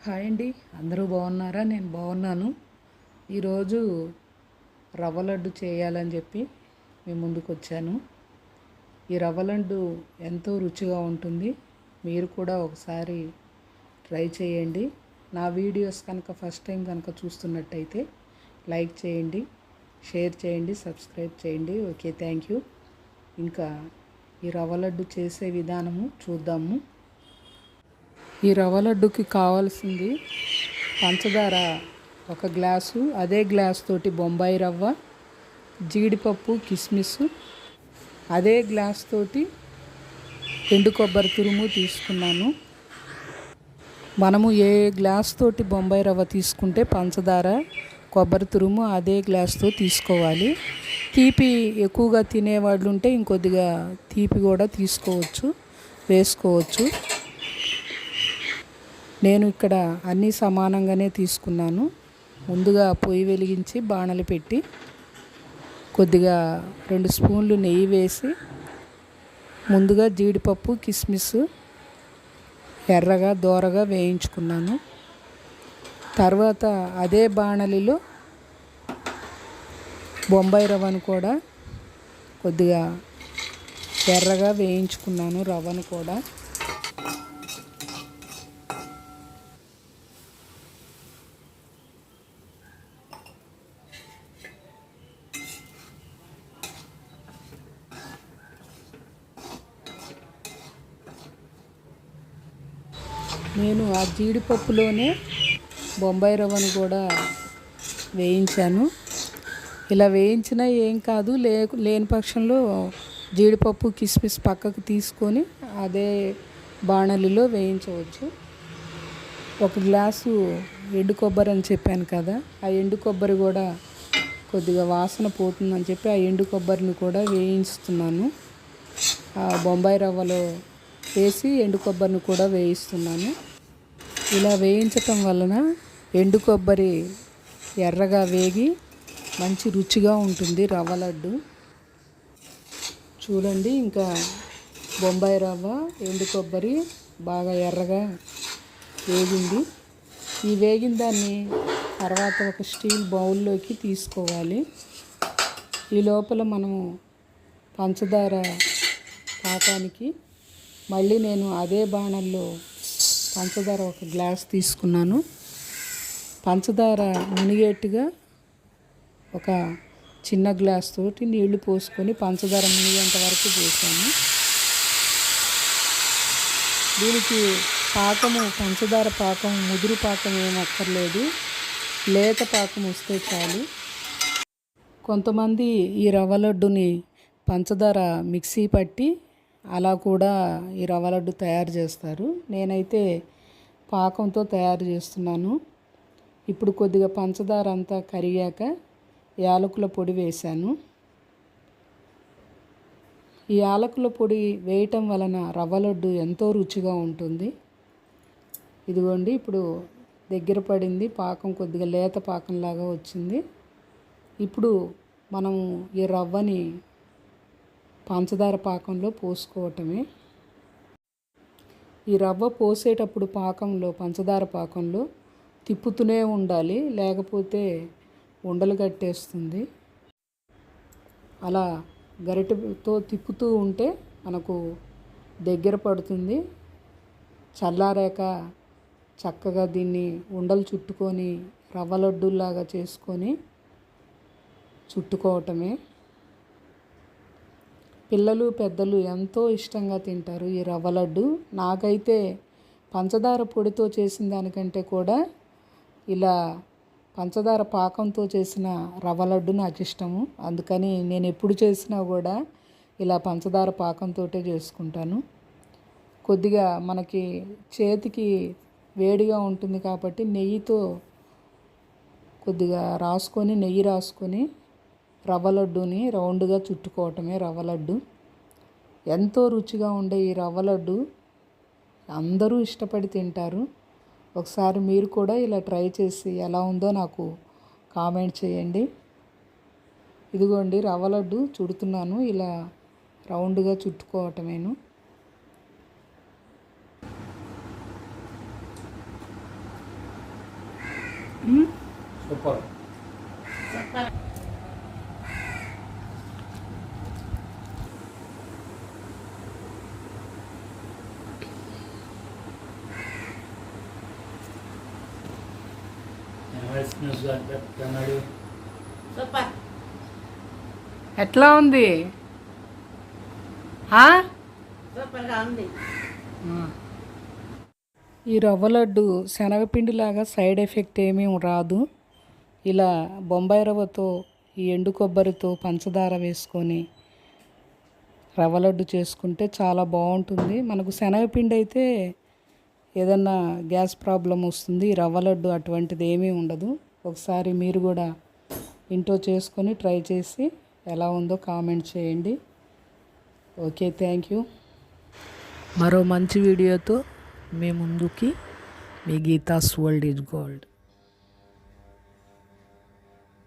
Hi అండి. అందరూ బాగున్నారా? నేను బాగున్నాను. ఈరోజు రవ్వ లడ్డు చేయాలని చెప్పి మీ ముందుకు వచ్చాను. ఈ రవ్వ లడ్డు ఎంతో రుచిగా ఉంటుంది. మీరు కూడా ఒకసారి ట్రై చేయండి. నా వీడియోస్ కనుక ఫస్ట్ టైం కనుక చూస్తున్నట్టయితే లైక్ చేయండి, షేర్ చేయండి, సబ్స్క్రైబ్ చేయండి. Okay, thank you. ఇంకా ఈ రవ్వ లడ్డు చేసే విధానము చూద్దాము. ఈ రవ్వ లడ్డుకి కావాల్సింది పంచదార 1 గ్లాసు, అదే గ్లాస్ తోటి బొంబాయి రవ్వ, జీడిపప్పు, కిస్మిస్, అదే గ్లాస్ తోటి ఎండు కొబ్బరి తురుము తీసుకున్నాను. మనము ఏ గ్లాస్ తోటి బొంబాయి రవ్వ తీసుకుంటే పంచదార, కొబ్బరి తురుము అదే గ్లాస్తో తీసుకోవాలి. తీపి ఎక్కువగా తినేవాళ్ళు ఉంటే ఇంకొద్దిగా తీపి కూడా వేసుకోవచ్చు. నేను ఇక్కడ అన్నీ సమానంగానే తీసుకున్నాను. ముందుగా పొయ్యి వెలిగించి బాణలు పెట్టి కొద్దిగా 2 స్పూన్లు నెయ్యి వేసి ముందుగా జీడిపప్పు, కిస్మిస్ ఎర్రగా దోరగా వేయించుకున్నాను. తర్వాత అదే బాణలిలో బొంబాయి రవ్వను కూడా కొద్దిగా ఎర్రగా వేయించుకున్నాను. రవ్వను కూడా నేను ఆ జీడిపప్పులోనే బొంబాయి రవ్వను కూడా వేయించాను. ఇలా వేయించినా ఏం కాదు, లేని పక్షంలో జీడిపప్పు, కిస్మిస్ పక్కకు తీసుకొని అదే బాణలిలో వేయించవచ్చు. 1 గ్లాసు ఎండు కొబ్బరి అని చెప్పాను కదా, ఆ ఎండు కొబ్బరి కూడా కొద్దిగా వాసన పోతుందని చెప్పి ఆ ఎండు కొబ్బరిని కూడా వేయిస్తున్నాను. ఆ బొంబాయి రవ్వలో వేసి ఎండు కొబ్బరిని కూడా వేయిస్తున్నాను. ఇలా వేయించటం వలన ఎండు కొబ్బరి ఎర్రగా వేగి మంచి రుచిగా ఉంటుంది రవ్వ లడ్డు. చూడండి, ఇంకా బొంబాయి రవ్వ, ఎండు కొబ్బరి బాగా ఎర్రగా వేగింది. ఈ వేగిన దాన్ని తర్వాత ఒక స్టీల్ బౌల్లోకి తీసుకోవాలి. ఈ లోపల మనము పంచదార పాకానికి మళ్ళీ నేను అదే బాణల్లో పంచదార 1 గ్లాస్ తీసుకున్నాను. పంచదార మునిగేట్టుగా ఒక చిన్న గ్లాస్ తోటి నీళ్లు పోసుకొని పంచదార మునిగేంత వరకు పోసాను. దీనికి పంచదార పాకం ముదురు పాకం ఏమి అక్కర్లేదు, లేత పాకం వస్తే చాలు. కొంతమంది ఈ రవ్వ లడ్డుని పంచదార మిక్సీ పట్టి అలా కూడా ఈ రవ్వ లడ్డు తయారు చేస్తారు. నేనైతే పాకంతో తయారు చేస్తున్నాను. ఇప్పుడు కొద్దిగా పంచదార అంతా కరిగాక యాలకుల పొడి వేశాను. ఈ యాలకుల పొడి వేయటం వలన రవ్వ లడ్డు ఎంతో రుచిగా ఉంటుంది. ఇదిగోండి, ఇప్పుడు దగ్గర పడింది, పాకం కొద్దిగా లేత పాకంలాగా వచ్చింది. ఇప్పుడు మనము ఈ రవ్వని పంచదార పాకంలో పోసుకోవటమే. ఈ రవ్వ పోసేటప్పుడు పంచదార పాకంలో తిప్పుతూనే ఉండాలి, లేకపోతే ఉండలు కట్టేస్తుంది. అలా గరిటెతో తిప్పుతూ ఉంటే మనకు దగ్గర పడుతుంది. చల్లారాక చక్కగా దీన్ని ఉండలు చుట్టుకొని రవ్వ లడ్డూలాగా చేసుకొని చుట్టుకోవటమే. పిల్లలు, పెద్దలు ఎంతో ఇష్టంగా తింటారు ఈ రవ్వ లడ్డు. నాకైతే పంచదార పొడితో చేసిన దానికంటే కూడా ఇలా పంచదార పాకంతో చేసిన రవ్వ లడ్డు నాకు ఇష్టము. అందుకని నేను ఎప్పుడు చేసినా కూడా ఇలా పంచదార పాకంతో చేసుకుంటాను. కొద్దిగా మనకి చేతికి వేడిగా ఉంటుంది కాబట్టి నెయ్యితో కొద్దిగా నెయ్యి రాసుకొని రవ్వ లడ్డుని రౌండ్గా చుట్టుకోవటమే రవ్వ లడ్డు. ఎంతో రుచిగా ఉండే ఈ రవ్వ లడ్డు అందరూ ఇష్టపడి తింటారు. ఒకసారి మీరు కూడా ఇలా ట్రై చేసి ఎలా ఉందో నాకు కామెంట్ చేయండి. ఇదిగోండి, రవ్వ లడ్డు చుడుతున్నాను, ఇలా రౌండ్గా చుట్టుకోవటమేను. సూపర్. సూపర్. ఎట్లా ఉంది? సూపర్గా ఉంది. ఈ రవ్వ లడ్డు శనగపిండిలాగా సైడ్ ఎఫెక్ట్ ఏమీ రాదు. ఇలా బొంబాయి రవ్వతో ఈ ఎండు కొబ్బరితో పంచదార వేసుకొని రవ్వ లడ్డు చేసుకుంటే చాలా బాగుంటుంది. మనకు శనగపిండి అయితే ఏదన్నా గ్యాస్ ప్రాబ్లం వస్తుంది. ఈ రవ్వ లడ్డు అటువంటిది ఏమీ ఉండదు. ఒకసారి మీరు కూడా ఇంట్లో చేసుకొని ట్రై చేసి ఎలా ఉందో కామెంట్ చేయండి. Okay, thank you. మరో మంచి వీడియోతో మీ ముందుకి మీ గీతాస్ వరల్డ్ ఈజ్ గోల్డ్.